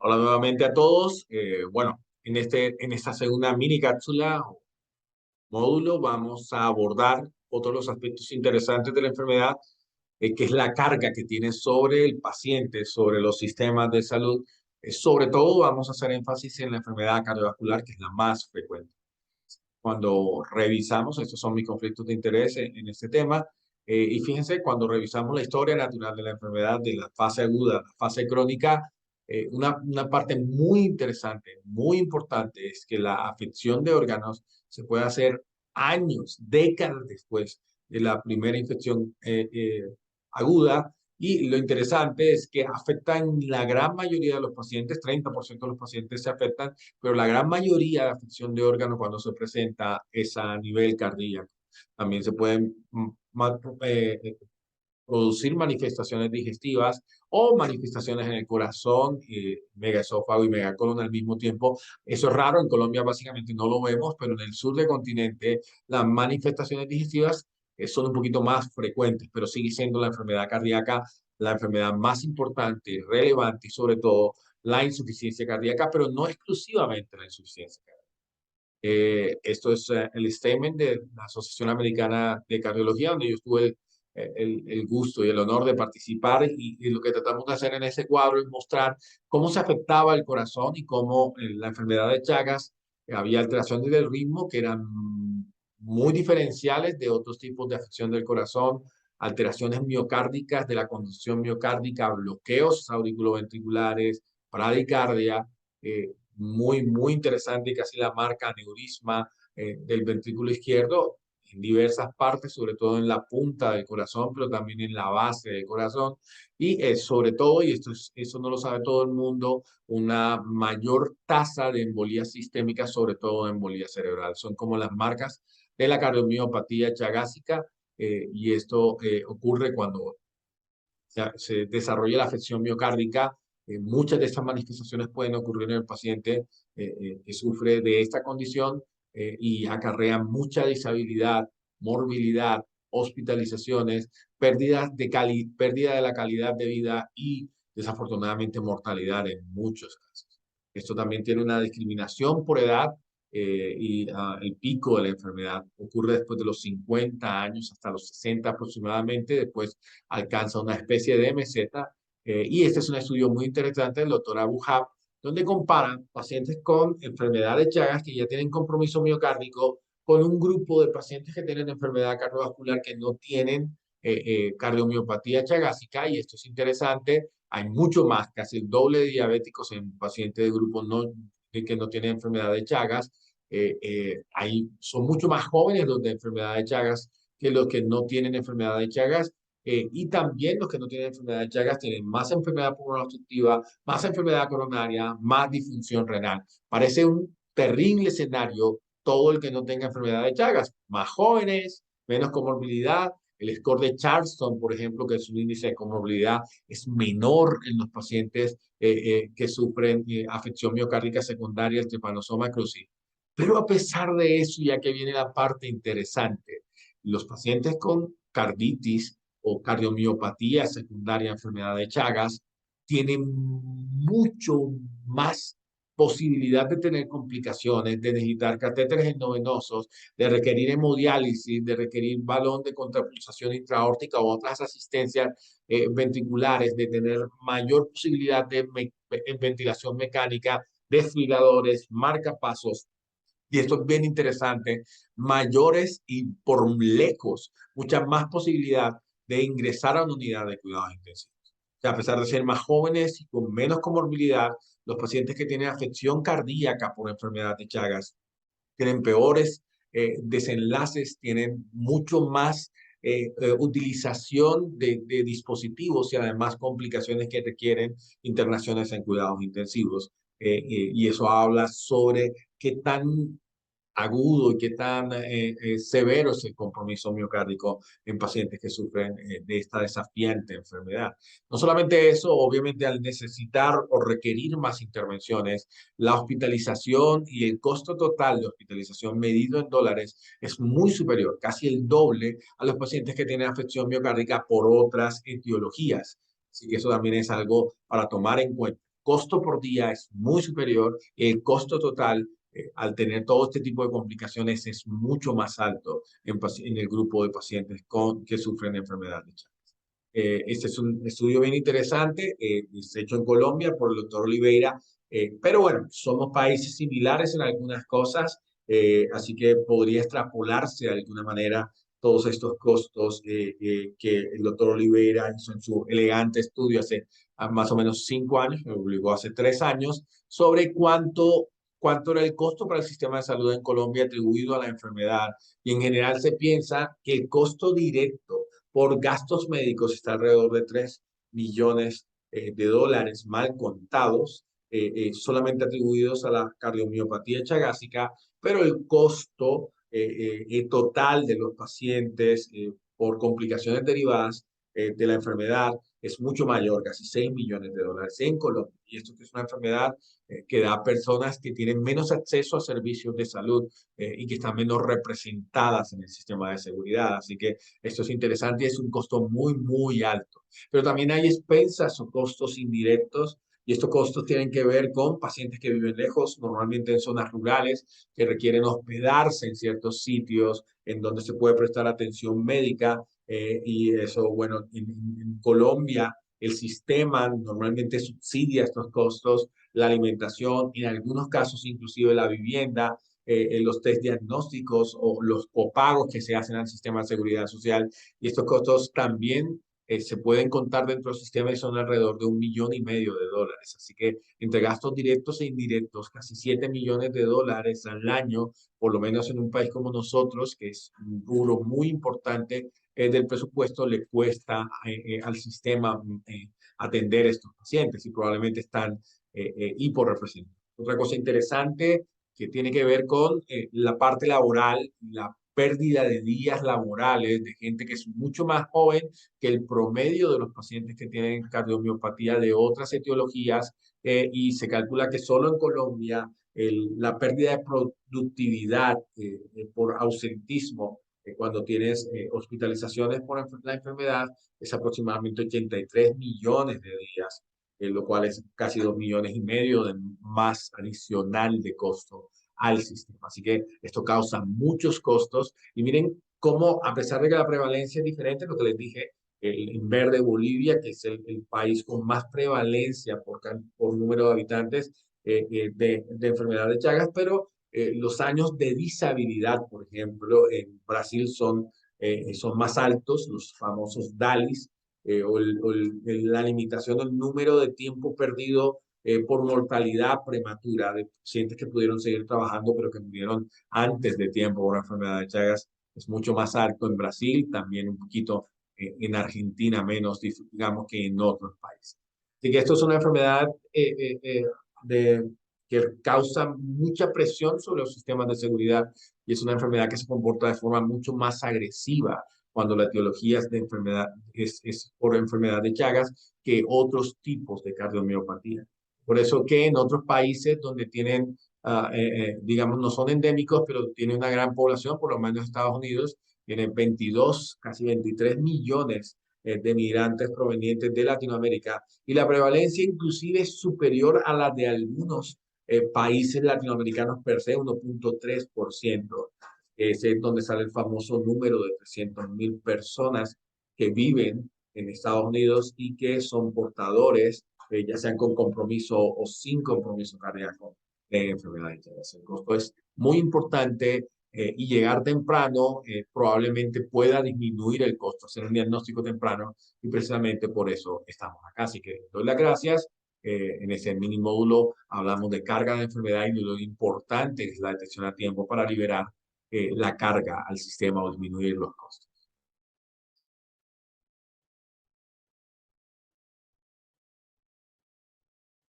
Hola nuevamente a todos. Bueno, en esta segunda mini cápsula o módulo vamos a abordar otros de los aspectos interesantes de la enfermedad, que es la carga que tiene sobre el paciente, sobre los sistemas de salud. Sobre todo vamos a hacer énfasis en la enfermedad cardiovascular, que es la más frecuente. Cuando revisamos, estos son mis conflictos de interés en este tema, y fíjense, cuando revisamos la historia natural de la enfermedad, de la fase aguda a la fase crónica, una parte muy interesante, muy importante, es que la afección de órganos se puede hacer años, décadas después de la primera infección aguda. Y lo interesante es que afecta en la gran mayoría de los pacientes, 30% de los pacientes se afectan, pero la gran mayoría de afección de órganos cuando se presenta es a nivel cardíaco. También se pueden producir manifestaciones digestivas o manifestaciones en el corazón, megaesófago y megacolon al mismo tiempo. Eso es raro, en Colombia básicamente no lo vemos, pero en el sur del continente las manifestaciones digestivas son un poquito más frecuentes, pero sigue siendo la enfermedad cardíaca la enfermedad más importante, relevante y sobre todo la insuficiencia cardíaca, pero no exclusivamente la insuficiencia cardíaca. Esto es el statement de la Asociación Americana de Cardiología, donde yo tuve el gusto y el honor de participar, y lo que tratamos de hacer en ese cuadro es mostrar cómo se afectaba el corazón y cómo la enfermedad de Chagas había alteraciones del ritmo que eran muy diferenciales de otros tipos de afección del corazón, alteraciones miocárdicas de la conducción miocárdica, bloqueos auriculoventriculares, bradicardia, muy interesante, casi la marca aneurisma del ventrículo izquierdo en diversas partes, sobre todo en la punta del corazón, pero también en la base del corazón. Y sobre todo, y eso no lo sabe todo el mundo, una mayor tasa de embolía sistémica, sobre todo de embolía cerebral. Son como las marcas de la cardiomiopatía chagásica, y esto ocurre cuando se desarrolla la afección miocárdica. Muchas de estas manifestaciones pueden ocurrir en el paciente que sufre de esta condición, y acarrean mucha disabilidad, morbilidad, hospitalizaciones, pérdida de la calidad de vida y desafortunadamente mortalidad en muchos casos. Esto también tiene una discriminación por edad, el pico de la enfermedad ocurre después de los 50 años hasta los 60 aproximadamente. Después alcanza una especie de meseta. Y este es un estudio muy interesante del doctor Abu Hab, donde comparan pacientes con enfermedad de Chagas que ya tienen compromiso miocárdico con un grupo de pacientes que tienen enfermedad cardiovascular que no tienen cardiomiopatía chagásica. Y esto es interesante. Hay mucho más, casi el doble de diabéticos en pacientes de grupo que no tienen enfermedad de Chagas. Son mucho más jóvenes los de enfermedad de Chagas que los que no tienen enfermedad de Chagas. Y también los que no tienen enfermedad de Chagas tienen más enfermedad pulmonar obstructiva, más enfermedad coronaria, más disfunción renal. Parece un terrible escenario todo el que no tenga enfermedad de Chagas. Más jóvenes, menos comorbilidad. El score de Charleston, por ejemplo, que es un índice de comorbilidad, es menor en los pacientes que sufren afección miocárdica secundaria, el trypanosoma cruzi. Pero a pesar de eso, ya que viene la parte interesante, los pacientes con carditis o cardiomiopatía secundaria, enfermedad de Chagas, tienen mucho más posibilidad de tener complicaciones, de necesitar catéteres endovenosos, de requerir hemodiálisis, de requerir balón de contrapulsación intraórtica o otras asistencias ventriculares, de tener mayor posibilidad de ventilación mecánica, desfibriladores, marcapasos. Y esto es bien interesante, mayores y por lejos, mucha más posibilidad de ingresar a una unidad de cuidados intensivos. O sea, a pesar de ser más jóvenes y con menos comorbilidad, los pacientes que tienen afección cardíaca por enfermedad de Chagas tienen peores desenlaces, tienen mucho más utilización de dispositivos y además complicaciones que requieren internaciones en cuidados intensivos. Y eso habla sobre qué tan agudo y qué tan severo es el compromiso miocárdico en pacientes que sufren de esta desafiante enfermedad. No solamente eso, obviamente al necesitar o requerir más intervenciones, la hospitalización y el costo total de hospitalización medido en dólares es muy superior, casi el doble a los pacientes que tienen afección miocárdica por otras etiologías. Así que eso también es algo para tomar en cuenta. costo por día es muy superior, el costo total al tener todo este tipo de complicaciones es mucho más alto en el grupo de pacientes que sufren enfermedad de Chagas. Este es un estudio bien interesante, es hecho en Colombia por el doctor Oliveira, pero bueno, somos países similares en algunas cosas, así que podría extrapolarse de alguna manera todos estos costos que el doctor Oliveira hizo en su elegante estudio hace más o menos 5 años, me obligó hace 3 años, sobre cuánto era el costo para el sistema de salud en Colombia atribuido a la enfermedad. Y en general se piensa que el costo directo por gastos médicos está alrededor de 3 millones de dólares mal contados, solamente atribuidos a la cardiomiopatía chagásica, pero el costo total de los pacientes por complicaciones derivadas de la enfermedad es mucho mayor, casi 6 millones de dólares en Colombia. Y esto que es una enfermedad que da a personas que tienen menos acceso a servicios de salud y que están menos representadas en el sistema de seguridad. Así que esto es interesante y es un costo muy, muy alto. Pero también hay expensas o costos indirectos y estos costos tienen que ver con pacientes que viven lejos, normalmente en zonas rurales, que requieren hospedarse en ciertos sitios en donde se puede prestar atención médica. Y eso, bueno, en Colombia el sistema normalmente subsidia estos costos, la alimentación, en algunos casos inclusive la vivienda, los test diagnósticos o los copagos que se hacen al sistema de seguridad social. Y estos costos también se pueden contar dentro del sistema y son alrededor de 1,5 millones de dólares. Así que entre gastos directos e indirectos, casi 7 millones de dólares al año, por lo menos en un país como nosotros, que es un rubro muy importante del presupuesto, le cuesta al sistema atender a estos pacientes y probablemente están hiporrepresentados. Otra cosa interesante que tiene que ver con la parte laboral, la pérdida de días laborales de gente que es mucho más joven que el promedio de los pacientes que tienen cardiomiopatía de otras etiologías y se calcula que solo en Colombia la pérdida de productividad por ausentismo cuando tienes hospitalizaciones por la enfermedad es aproximadamente 83 millones de días, lo cual es casi 2,5 millones de más adicional de costo al sistema. Así que esto causa muchos costos y miren cómo, a pesar de que la prevalencia es diferente, lo que les dije, en verde Bolivia, que es el país con más prevalencia por número de habitantes de enfermedad de Chagas, pero los años de disabilidad, por ejemplo, en Brasil son más altos, los famosos DALIs, la limitación del número de tiempo perdido por mortalidad prematura de pacientes que pudieron seguir trabajando pero que murieron antes de tiempo por enfermedad de Chagas es mucho más alto en Brasil, también un poquito en Argentina menos, digamos, que en otros países. Así que esto es una enfermedad de, que causa mucha presión sobre los sistemas de seguridad y es una enfermedad que se comporta de forma mucho más agresiva cuando la etiología es de enfermedad, es por enfermedad de Chagas que otros tipos de cardiomiopatía. Por eso que en otros países donde tienen, digamos, no son endémicos, pero tienen una gran población, por lo menos Estados Unidos, tienen 22, casi 23 millones de migrantes provenientes de Latinoamérica y la prevalencia inclusive es superior a la de algunos países latinoamericanos per se, 1,3%. Ese es donde sale el famoso número de 300,000 personas que viven en Estados Unidos y que son portadores, ya sean con compromiso o sin compromiso cardíaco, de enfermedades. El costo es muy importante y llegar temprano probablemente pueda disminuir el costo, hacer un diagnóstico temprano y precisamente por eso estamos acá. Así que doy las gracias. En ese mini módulo hablamos de carga de enfermedad y de lo importante que es la detección a tiempo para liberar la carga al sistema o disminuir los costos.